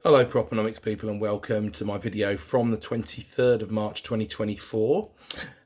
Hello Proponomics people, and welcome to my video from the 23rd of March 2024.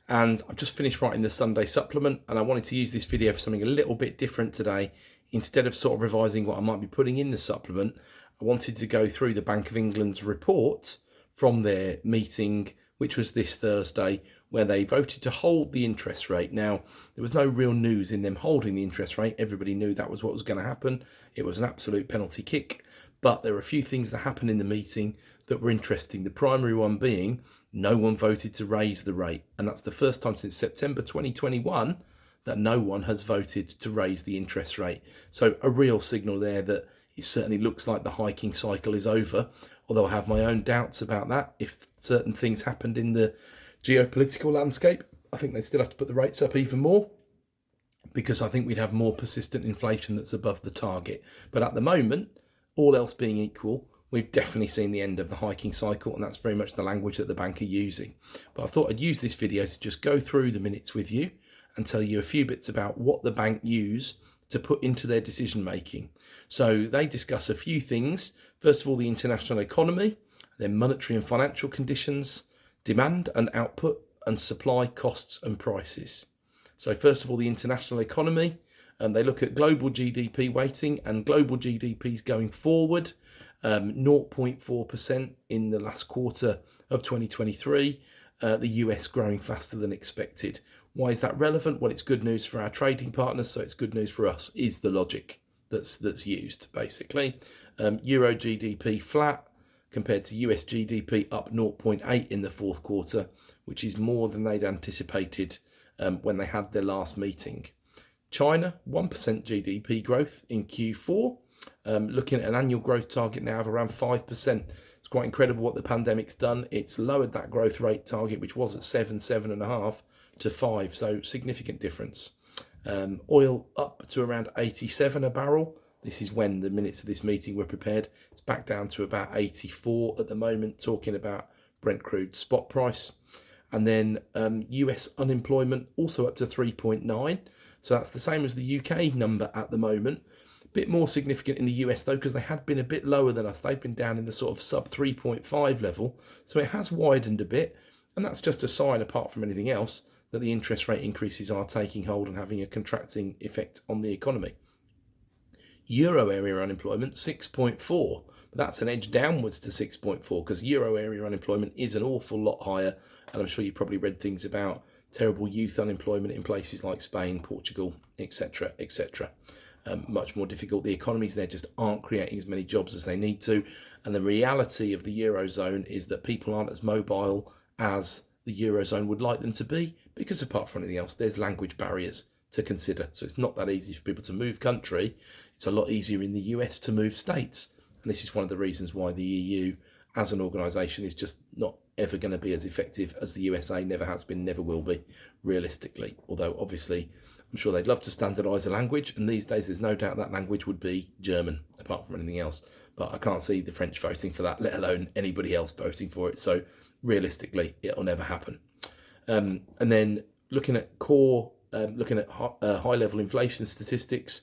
And I've just finished writing the Sunday supplement, and I wanted to use this video for something a little bit different today. Instead of sort of revising what I might be putting in the supplement, I wanted to go through the Bank of England's report from their meeting, which was this Thursday, where they voted to hold the interest rate. Now, there was no real news in them holding the interest rate. Everybody knew that was what was going to happen. It was an absolute penalty kick. But there were a few things that happened in the meeting that were interesting. The primary one being no one voted to raise the rate. And that's the first time since September 2021 that no one has voted to raise the interest rate. So a real signal there that it certainly looks like the hiking cycle is over. Although I have my own doubts about that. If certain things happened in the geopolitical landscape, I think they'd still have to put the rates up even more, because I think we'd have more persistent inflation that's above the target. But at the moment, all else being equal, we've definitely seen the end of the hiking cycle, and that's very much the language that the bank are using. But I thought I'd use this video to just go through the minutes with you and tell you a few bits about what the bank use to put into their decision making. So they discuss a few things. First of all, the international economy, then monetary and financial conditions, demand and output, and supply costs and prices. So first of all, the international economy. They look at global GDP weighting, and global GDPs going forward, 0.4% in the last quarter of 2023, the US growing faster than expected. Why is that relevant? Well, it's good news for our trading partners, so it's good news for us, is the logic that's used, basically. Euro GDP flat compared to US GDP up 0.8 in the fourth quarter, which is more than they'd anticipated when they had their last meeting. China, 1% GDP growth in Q4, looking at an annual growth target now of around 5%. It's quite incredible what the pandemic's done. It's lowered that growth rate target, which was at 7.5 to 5, so significant difference. Oil up to around 87 a barrel. This is when the minutes of this meeting were prepared. It's back down to about 84 at the moment, talking about Brent crude spot price. And then US unemployment also up to 3.9. So that's the same as the UK number at the moment. A bit more significant in the US though, because they had been a bit lower than us. They've been down in the sort of sub 3.5 level. So it has widened a bit. And that's just a sign, apart from anything else, that the interest rate increases are taking hold and having a contracting effect on the economy. Euro area unemployment, 6.4. But that's an edge downwards to 6.4, because Euro area unemployment is an awful lot higher. And I'm sure you probably read things about terrible youth unemployment in places like Spain, Portugal, etc., etc. Much more difficult. The economies there just aren't creating as many jobs as they need to. And the reality of the Eurozone is that people aren't as mobile as the Eurozone would like them to be, because apart from anything else, there's language barriers to consider. So it's not that easy for people to move country. It's a lot easier in the US to move states. And this is one of the reasons why the EU as an organisation is just not ever going to be as effective as the USA, never has been, never will be, realistically. Although obviously I'm sure they'd love to standardise a language, and these days there's no doubt that language would be German, apart from anything else. But I can't see the French voting for that, let alone anybody else voting for it. So realistically, it'll never happen. And then looking at high-level inflation statistics,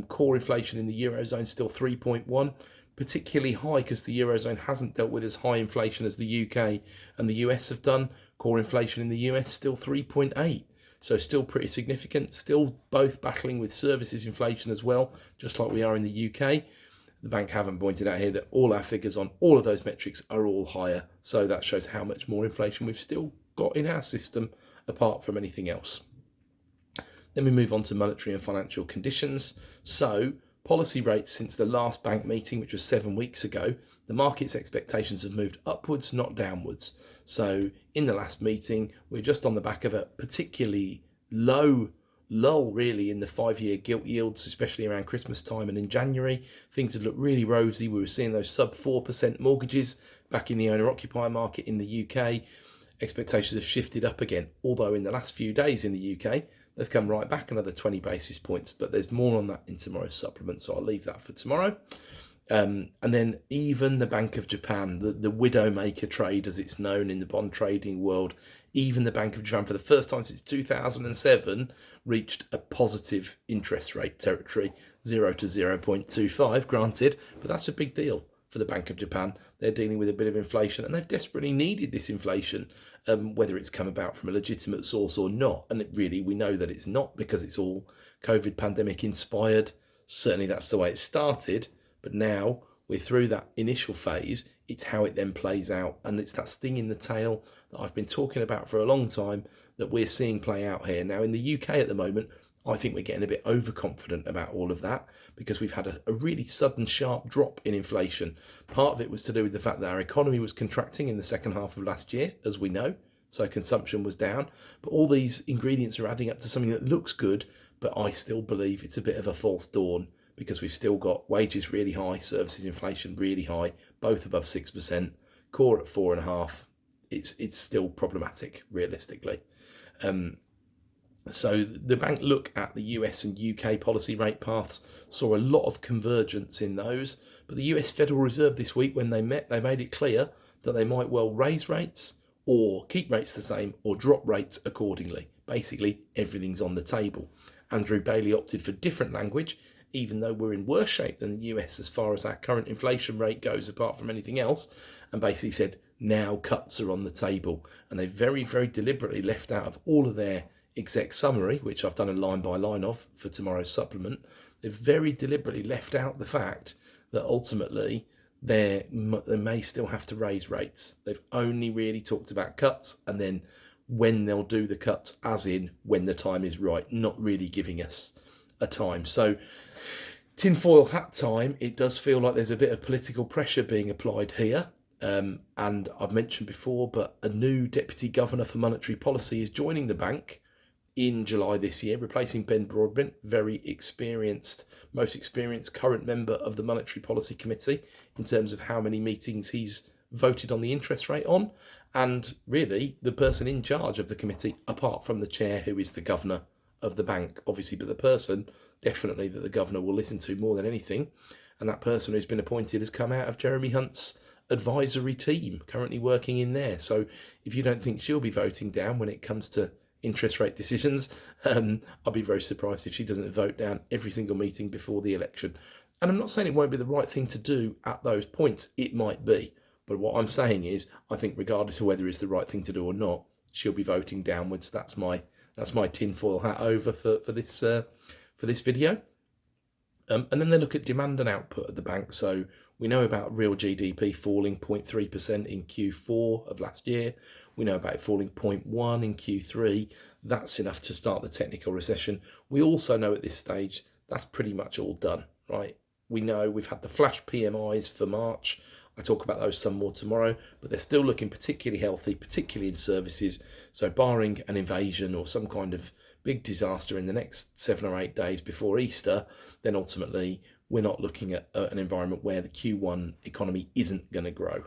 core inflation in the Eurozone still 3.1, particularly high because the Eurozone hasn't dealt with as high inflation as the UK and the US have done. Core inflation in the US still 3.8, so still pretty significant. Still both battling with services inflation as well, just like we are in the UK. The bank haven't pointed out here that all our figures on all of those metrics are all higher, so that shows how much more inflation we've still got in our system, apart from anything else. Then we move on to monetary and financial conditions. So policy rates since the last bank meeting, which was 7 weeks ago, the market's expectations have moved upwards, not downwards. So in the last meeting, we're just on the back of a particularly low lull really in the 5-year gilt yields, especially around Christmas time and in January. Things had looked really rosy. We were seeing those sub 4% mortgages back in the owner-occupier market in the UK. Expectations have shifted up again, although in the last few days in the UK, they've come right back another 20 basis points, but there's more on that in tomorrow's supplement, so I'll leave that for tomorrow. And then even the Bank of Japan, the widowmaker trade as it's known in the bond trading world, even the Bank of Japan for the first time since 2007 reached a positive interest rate territory, 0 to 0.25, granted, but that's a big deal for the Bank of Japan. They're dealing with a bit of inflation, and they've desperately needed this inflation, whether it's come about from a legitimate source or not. And really, we know that it's not, because it's all COVID pandemic inspired. Certainly that's the way it started, but now we're through that initial phase. It's how it then plays out, and it's that sting in the tail that I've been talking about for a long time that we're seeing play out here. Now in the UK at the moment, I think we're getting a bit overconfident about all of that, because we've had a really sudden sharp drop in inflation. Part of it was to do with the fact that our economy was contracting in the second half of last year, as we know, so consumption was down. But all these ingredients are adding up to something that looks good, but I still believe it's a bit of a false dawn, because we've still got wages really high, services inflation really high, both above 6%, core at 4.5%. It's still problematic, realistically. So the bank look at the US and UK policy rate paths, saw a lot of convergence in those. But the US Federal Reserve this week, when they met, they made it clear that they might well raise rates or keep rates the same or drop rates accordingly. Basically, everything's on the table. Andrew Bailey opted for different language, even though we're in worse shape than the US as far as our current inflation rate goes, apart from anything else, and basically said, now cuts are on the table. And they very, very deliberately left out of all of their exec summary, which I've done a line by line of for tomorrow's supplement, they've very deliberately left out the fact that ultimately they may still have to raise rates. They've only really talked about cuts, and then when they'll do the cuts, as in when the time is right, not really giving us a time. So tinfoil hat time, it does feel like there's a bit of political pressure being applied here. And I've mentioned before, but a new Deputy Governor for Monetary Policy is joining the bank in July this year, replacing Ben Broadbent, very experienced, most experienced current member of the Monetary Policy Committee in terms of how many meetings he's voted on the interest rate on, and really the person in charge of the committee, apart from the chair, who is the governor of the bank, obviously, but the person definitely that the governor will listen to more than anything, and that person who's been appointed has come out of Jeremy Hunt's advisory team, currently working in there. So if you don't think she'll be voting down when it comes to interest rate decisions, I'll be very surprised if she doesn't vote down every single meeting before the election. And I'm not saying it won't be the right thing to do at those points. It might be. But what I'm saying is, I think regardless of whether it's the right thing to do or not, she'll be voting downwards. That's my tinfoil hat over for this video. And then they look at demand and output at the bank. So we know about real GDP falling 0.3% in Q4 of last year. We know about it falling 0.1 in Q3. That's enough to start the technical recession. We also know at this stage that's pretty much all done, right? We know we've had the flash PMIs for March. I talk about those some more tomorrow, but they're still looking particularly healthy, particularly in services. So barring an invasion or some kind of big disaster in the next 7 or 8 days before Easter, then ultimately we're not looking at an environment where the Q1 economy isn't going to grow.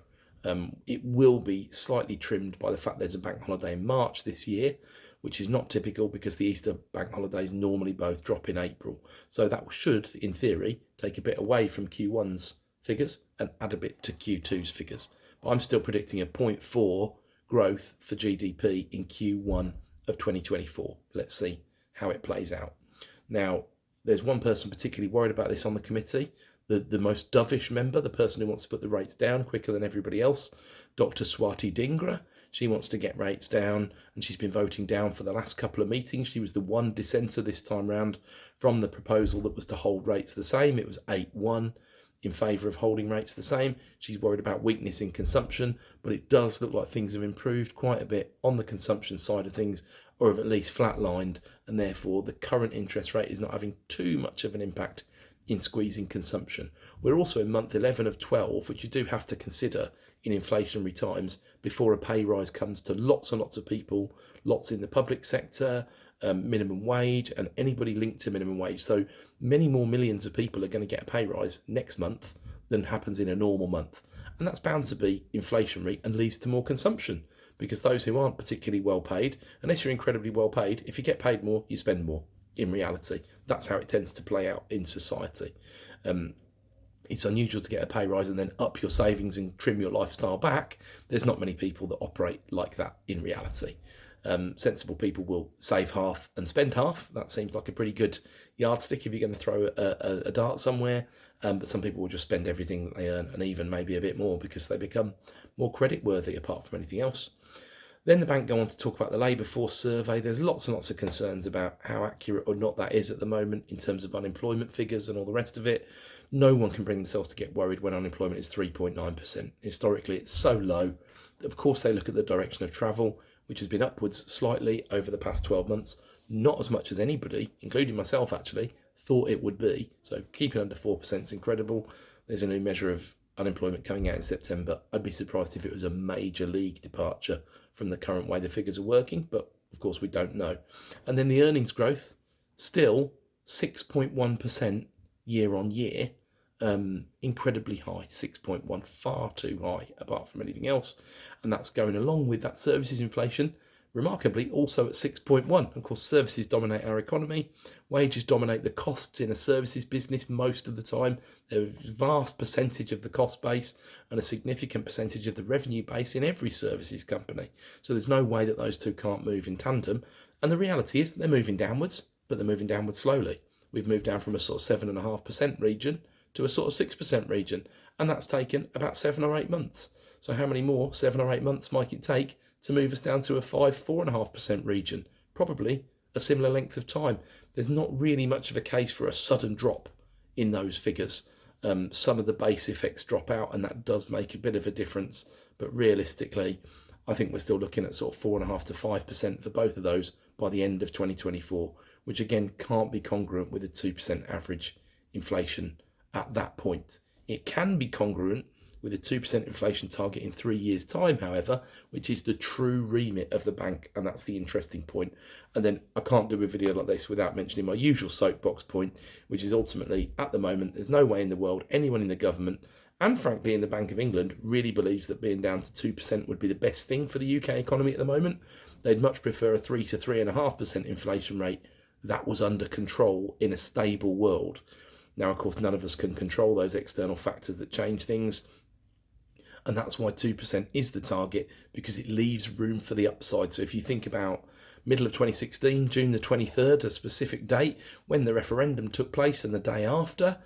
It will be slightly trimmed by the fact there's a bank holiday in March this year, which is not typical because the Easter bank holidays normally both drop in April. So that should, in theory, take a bit away from Q1's figures and add a bit to Q2's figures. But I'm still predicting a 0.4 growth for GDP in Q1 of 2024. Let's see how it plays out. Now, there's one person particularly worried about this on the committee, the most dovish member, the person who wants to put the rates down quicker than everybody else, Dr. Swati Dhingra. She wants to get rates down, and she's been voting down for the last couple of meetings. She was the one dissenter this time round from the proposal that was to hold rates the same. It was 8-1 in favour of holding rates the same. She's worried about weakness in consumption, but it does look like things have improved quite a bit on the consumption side of things, or have at least flatlined, and therefore the current interest rate is not having too much of an impact in squeezing consumption. We're also in month 11 of 12, which you do have to consider in inflationary times before a pay rise comes to lots and lots of people, lots in the public sector, minimum wage, and anybody linked to minimum wage. So many more millions of people are going to get a pay rise next month than happens in a normal month. And that's bound to be inflationary and leads to more consumption, because those who aren't particularly well paid, unless you're incredibly well paid, if you get paid more, you spend more. In reality, that's how it tends to play out in society. It's unusual to get a pay rise and then up your savings and trim your lifestyle back. There's not many people that operate like that in reality. Sensible people will save half and spend half. That seems like a pretty good yardstick if you're going to throw a dart somewhere. But some people will just spend everything that they earn and even maybe a bit more because they become more credit worthy apart from anything else. Then the bank go on to talk about the labour force survey. There's lots and lots of concerns about how accurate or not that is at the moment in terms of unemployment figures and all the rest of it. No one can bring themselves to get worried when unemployment is 3.9%. Historically, it's so low. Of course, they look at the direction of travel, which has been upwards slightly over the past 12 months. Not as much as anybody, including myself actually, thought it would be. So keeping under 4% is incredible. There's a new measure of unemployment coming out in September. I'd be surprised if it was a major league departure from the current way the figures are working, but of course we don't know. And then the earnings growth, still 6.1% year on year, incredibly high, 6.1, far too high apart from anything else. And that's going along with that services inflation, remarkably also at 6.1. Of course, services dominate our economy. Wages dominate the costs in a services business most of the time. There's a vast percentage of the cost base and a significant percentage of the revenue base in every services company. So there's no way that those two can't move in tandem. And the reality is they're moving downwards, but they're moving downwards slowly. We've moved down from a sort of 7.5% region to a sort of 6% region. And that's taken about 7 or 8 months. So how many more 7 or 8 months might it take to move us down to a 4.5% region? Probably a similar length of time. There's not really much of a case for a sudden drop in those figures. Some of the base effects drop out and that does make a bit of a difference. But realistically, I think we're still looking at sort of 4.5 to 5% for both of those by the end of 2024, which again can't be congruent with a 2% average inflation at that point. It can be congruent with a 2% inflation target in 3 years' time, however, which is the true remit of the bank, and that's the interesting point. And then I can't do a video like this without mentioning my usual soapbox point, which is ultimately, at the moment, there's no way in the world anyone in the government, and frankly in the Bank of England, really believes that being down to 2% would be the best thing for the UK economy at the moment. They'd much prefer a 3 to 3.5% inflation rate that was under control in a stable world. Now, of course, none of us can control those external factors that change things. And that's why 2% is the target, because it leaves room for the upside. So if you think about middle of 2016, June the 23rd, a specific date, when the referendum took place and the day after,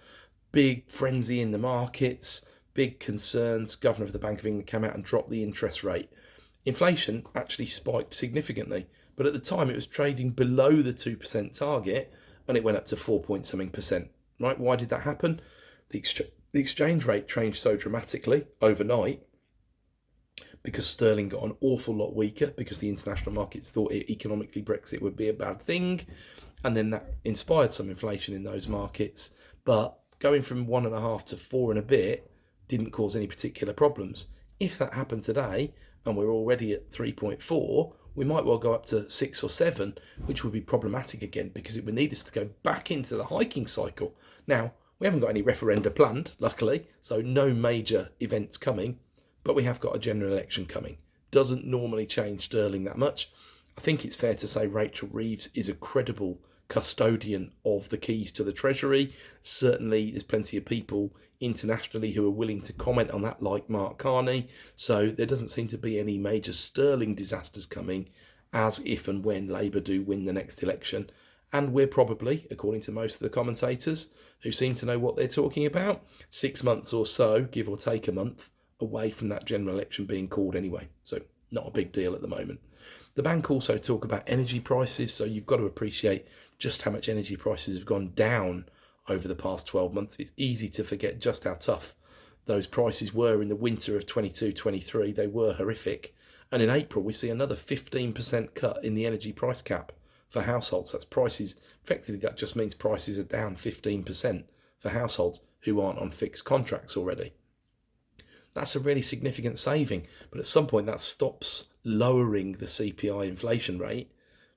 big frenzy in the markets, big concerns. Governor of the Bank of England came out and dropped the interest rate. Inflation actually spiked significantly, but at the time it was trading below the 2% target and it went up to 4-point-something%. Right? Why did that happen? The exchange rate changed so dramatically overnight because sterling got an awful lot weaker because the international markets thought economically Brexit would be a bad thing. And then that inspired some inflation in those markets. But going from 1.5 to 4 and a bit didn't cause any particular problems. If that happened today and we're already at 3.4, we might well go up to 6 or 7, which would be problematic again because it would need us to go back into the hiking cycle. Now, we haven't got any referenda planned, luckily, so no major events coming, but we have got a general election coming. Doesn't normally change sterling that much. I think it's fair to say Rachel Reeves is a credible custodian of the keys to the Treasury. Certainly, there's plenty of people internationally who are willing to comment on that, like Mark Carney. So there doesn't seem to be any major sterling disasters coming, as if and when Labour do win the next election. And we're probably, according to most of the commentators who seem to know what they're talking about, 6 months or so, give or take a month, away from that general election being called anyway. So not a big deal at the moment. The bank also talk about energy prices. So you've got to appreciate just how much energy prices have gone down over the past 12 months. It's easy to forget just how tough those prices were in the winter of 22-23. They were horrific. And in April, we see another 15% cut in the energy price cap for households. That's prices, effectively that just means prices are down 15% for households who aren't on fixed contracts already. That's a really significant saving, but at some point that stops lowering the CPI inflation rate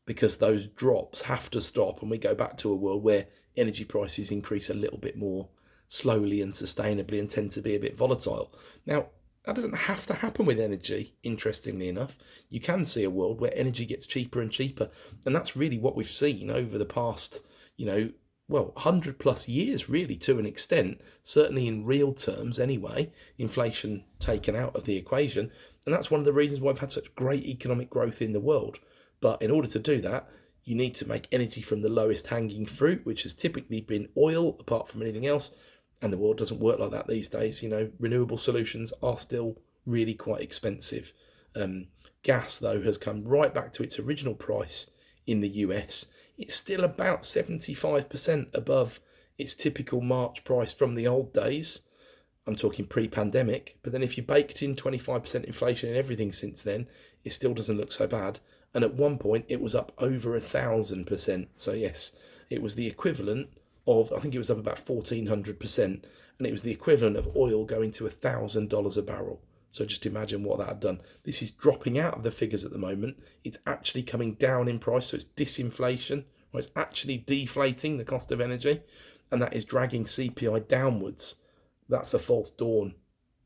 because those drops have to stop and we go back to a world where energy prices increase a little bit more slowly and sustainably and tend to be a bit volatile. Now, that doesn't have to happen with energy, interestingly enough. You can see a world where energy gets cheaper and cheaper. And that's really what we've seen over the past, 100 plus years, really, to an extent, certainly in real terms anyway, inflation taken out of the equation. And that's one of the reasons why we've had such great economic growth in the world. But in order to do that, you need to make energy from the lowest hanging fruit, which has typically been oil, apart from anything else. And the world doesn't work like that these days. Renewable solutions are still really quite expensive. Gas, though, has come right back to its original price in the US. It's still about 75% above its typical March price from the old days. I'm talking pre-pandemic. But then if you baked in 25% inflation in everything since then, it still doesn't look so bad. And at one point, it was up over 1,000%. So yes, it was the equivalent of, I think it was up about 1,400%. And it was the equivalent of oil going to $1,000 a barrel. So just imagine what that had done. This is dropping out of the figures at the moment. It's actually coming down in price. So it's disinflation. Or it's actually deflating the cost of energy. And that is dragging CPI downwards. That's a false dawn,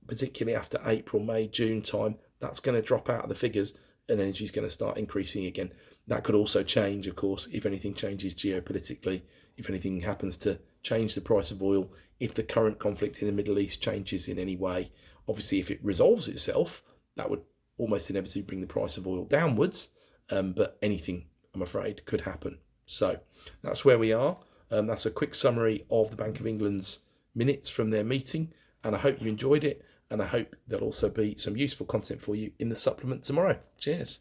particularly after April, May, June time. That's going to drop out of the figures and energy is going to start increasing again. That could also change, of course, if anything changes geopolitically, if anything happens to change the price of oil, if the current conflict in the Middle East changes in any way. Obviously, if it resolves itself, that would almost inevitably bring the price of oil downwards. But anything, I'm afraid, could happen. So that's where we are. That's a quick summary of the Bank of England's minutes from their meeting. And I hope you enjoyed it. And I hope there'll also be some useful content for you in the supplement tomorrow. Cheers.